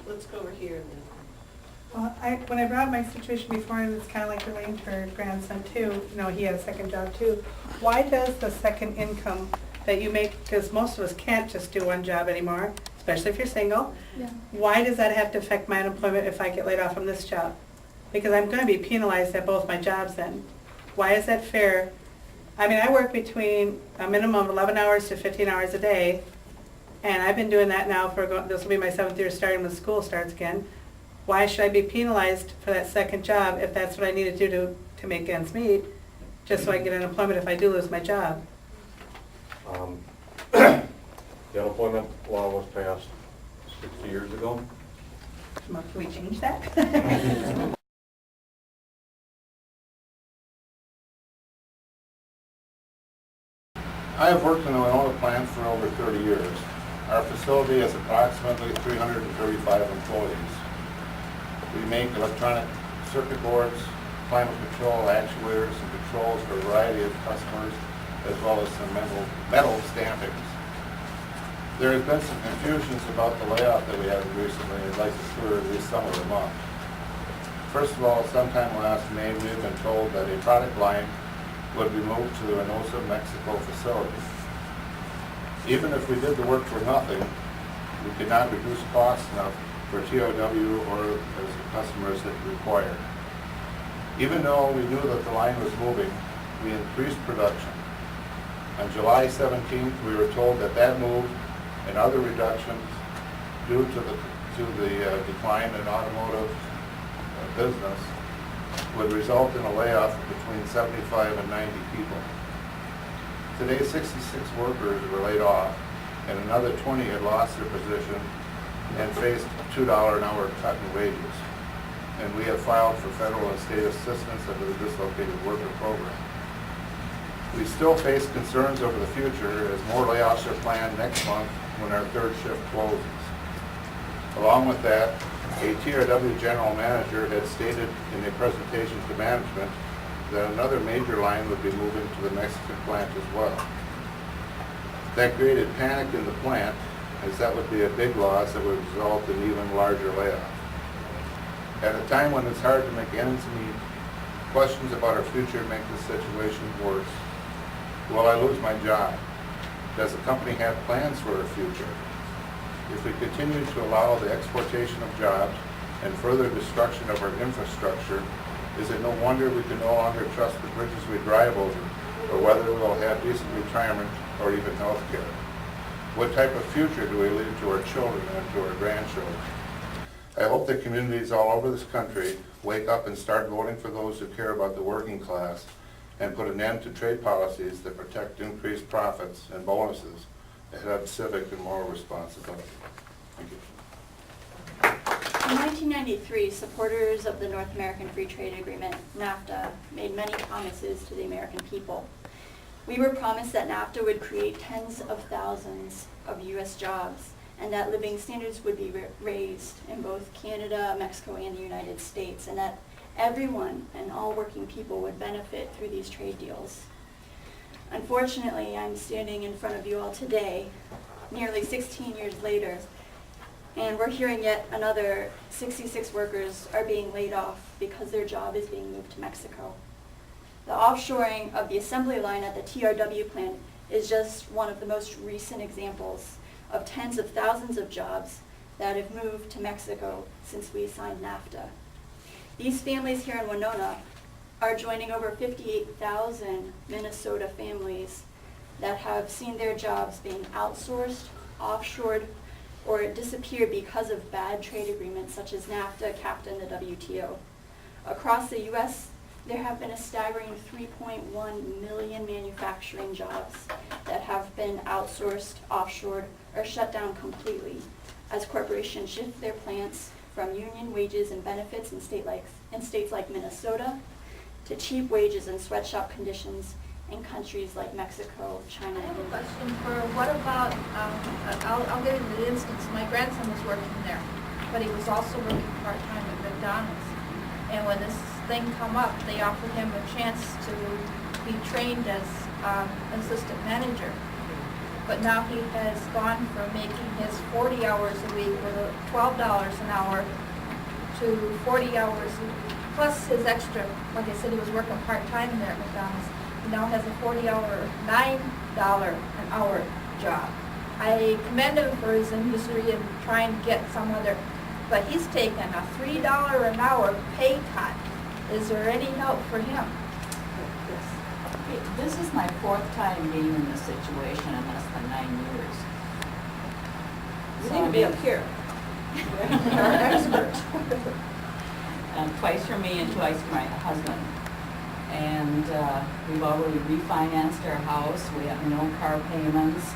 Let's go over here and then. Well, when I brought my situation before, and it's kind of like relating to her grandson too, he had a second job too. Why does the second income that you make, because most of us can't just do one job anymore, especially if you're single, Yeah. why does that have to affect my unemployment if I get laid off from this job? Because I'm going to be penalized at both my jobs then. Why is that fair? I mean, I work between a minimum of 11 hours to 15 hours a day, and I've been doing that now for, this will be my 7th year starting when school starts again. Why should I be penalized for that second job if that's what I need to do to make ends meet, just so I can get unemployment if I do lose my job? The unemployment law was passed 60 years ago. Can we change that? I have worked in the Winona plant for over 30 years. Our facility has approximately 335 employees. We make electronic circuit boards, climate control actuators, and controls for a variety of customers, as well as some metal stampings. There has been some confusions about the layoff that we had recently. I'd like to clear at least some of them up. First of all, sometime last May, we have been told that a product line would be moved to the Reynosa, Mexico facility. Even if we did the work for nothing, we could not reduce costs enough for TOW or as the customers that required. Even though we knew that the line was moving, we increased production. On July 17th, we were told that that move and other reductions due to the decline in automotive business would result in a layoff of between 75 and 90 people. Today, 66 workers were laid off, and another 20 had lost their position and faced $2 an hour cut in wages. And we have filed for federal and state assistance under the Dislocated Worker Program. We still face concerns over the future as more layoffs are planned next month when our third shift closes. Along with that, a TRW general manager had stated in a presentation to management that another major line would be moving to the Mexican plant as well. That created panic in the plant, as that would be a big loss that would result in even larger layoff. At a time when it's hard to make ends meet, questions about our future make the situation worse. Will I lose my job? Does the company have plans for our future? If we continue to allow the exportation of jobs and further destruction of our infrastructure, is it no wonder we can no longer trust the bridges we drive over, or whether we'll have decent retirement or even health care? What type of future do we leave to our children and to our grandchildren? I hope that communities all over this country wake up and start voting for those who care about the working class and put an end to trade policies that protect increased profits and bonuses that have civic and moral responsibility. Thank you. In 1993, supporters of the North American Free Trade Agreement, NAFTA, made many promises to the American people. We were promised that NAFTA would create tens of thousands of U.S. jobs and that living standards would be raised in both Canada, Mexico, and the United States, and that everyone and all working people would benefit through these trade deals. Unfortunately, I'm standing in front of you all today, nearly 16 years later, and we're hearing yet another 66 workers are being laid off because their job is being moved to Mexico. The offshoring of the assembly line at the TRW plant is just one of the most recent examples of tens of thousands of jobs that have moved to Mexico since we signed NAFTA. These families here in Winona are joining over 58,000 Minnesota families that have seen their jobs being outsourced, offshored, or disappeared because of bad trade agreements such as NAFTA, CAFTA, and the WTO. Across the U.S., there have been a staggering 3.1 million manufacturing jobs that have been outsourced, offshored, or shut down completely as corporations shift their plants from union wages and benefits in states like Minnesota to cheap wages and sweatshop conditions in countries like Mexico, China, I have a and question for, what about, I'll give you the instance. My grandson was working there, but he was also working part-time at McDonald's. And when this thing come up, they offered him a chance to be trained as assistant manager. But now he has gone from making his 40 hours a week with $12 an hour to 40 hours plus his extra. Like I said, he was working part-time there at McDonald's. He now has a 40-hour, $9 an hour job. I commend him for his industry and trying to get some other, but he's taken a $3 an hour pay cut. Is there any help for him? This is my fourth time being in this situation in less than 9 years. You need to be up here. You're our expert. Twice for me and twice for my husband. And we've already refinanced our house. We have no car payments.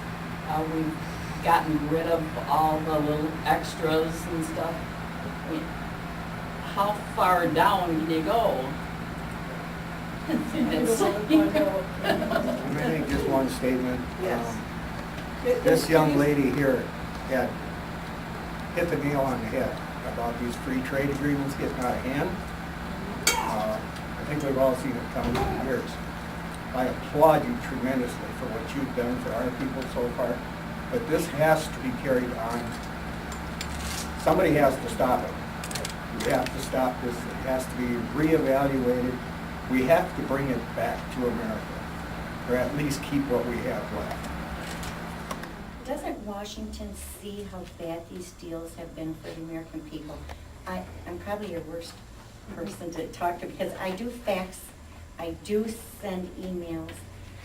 We've gotten rid of all the little extras and stuff. I mean, how far down can you go? It's I make just one statement. Yes. This young lady here had hit the nail on the head about these free trade agreements getting out of hand. I think we've all seen it coming for years. I applaud you tremendously for what you've done for our people so far, but this has to be carried on. Somebody has to stop it. We have to stop this. It has to be reevaluated. We have to bring it back to America, or at least keep what we have left. Doesn't Washington see how bad these deals have been for the American people? I'm probably your worst person to talk to because I do fax, I do send emails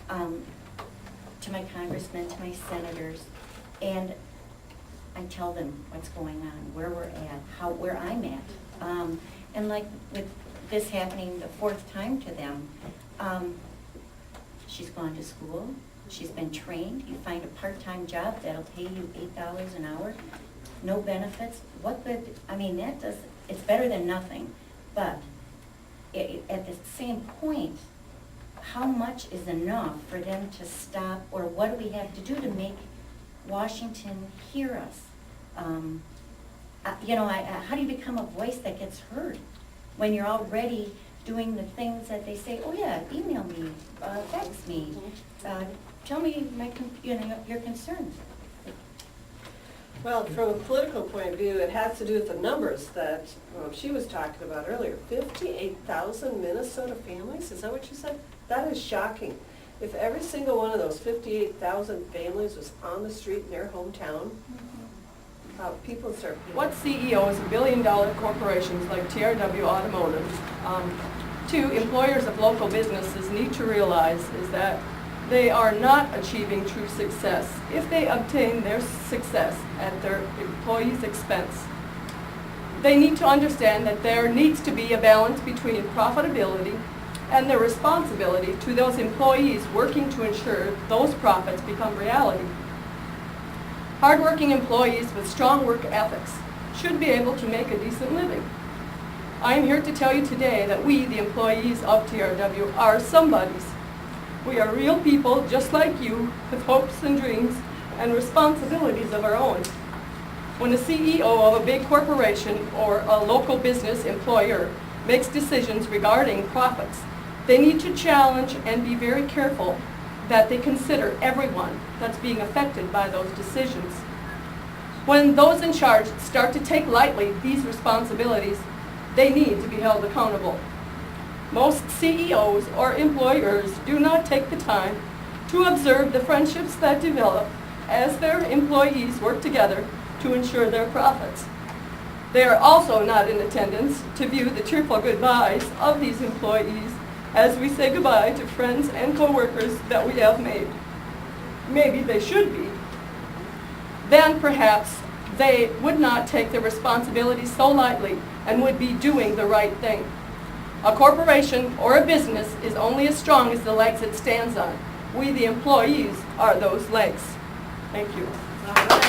to my congressmen, to my senators, and I tell them what's going on, where we're at, where I'm at. And like with this happening the fourth time to them, she's gone to school, she's been trained, you find a part-time job that'll pay you $8 an hour, no benefits, what good, I mean, it's better than nothing, but at the same point, how much is enough for them to stop, or what do we have to do to make Washington hear us? How do you become a voice that gets heard when you're already doing the things that they say, oh yeah, email me, fax me, tell me your concerns? Well, from a political point of view, it has to do with the numbers that she was talking about earlier. 58,000 Minnesota families, is that what you said? That is shocking. If every single one of those 58,000 families was on the street in their hometown, people would start... What CEOs of billion-dollar corporations like TRW Automotive, to employers of local businesses need to realize is that they are not achieving true success if they obtain their success at their employees' expense. They need to understand that there needs to be a balance between profitability and the responsibility to those employees working to ensure those profits become reality. Hardworking employees with strong work ethics should be able to make a decent living. I am here to tell you today that we, the employees of TRW, are somebodies. We are real people just like you, with hopes and dreams and responsibilities of our own. When a CEO of a big corporation or a local business employer makes decisions regarding profits, they need to challenge and be very careful that they consider everyone that's being affected by those decisions. When those in charge start to take lightly these responsibilities, they need to be held accountable. Most CEOs or employers do not take the time to observe the friendships that develop as their employees work together to ensure their profits. They are also not in attendance to view the tearful goodbyes of these employees as we say goodbye to friends and co-workers that we have made. Maybe they should be. Then perhaps they would not take their responsibility so lightly and would be doing the right thing. A corporation or a business is only as strong as the legs it stands on. We, the employees, are those legs. Thank you. All right.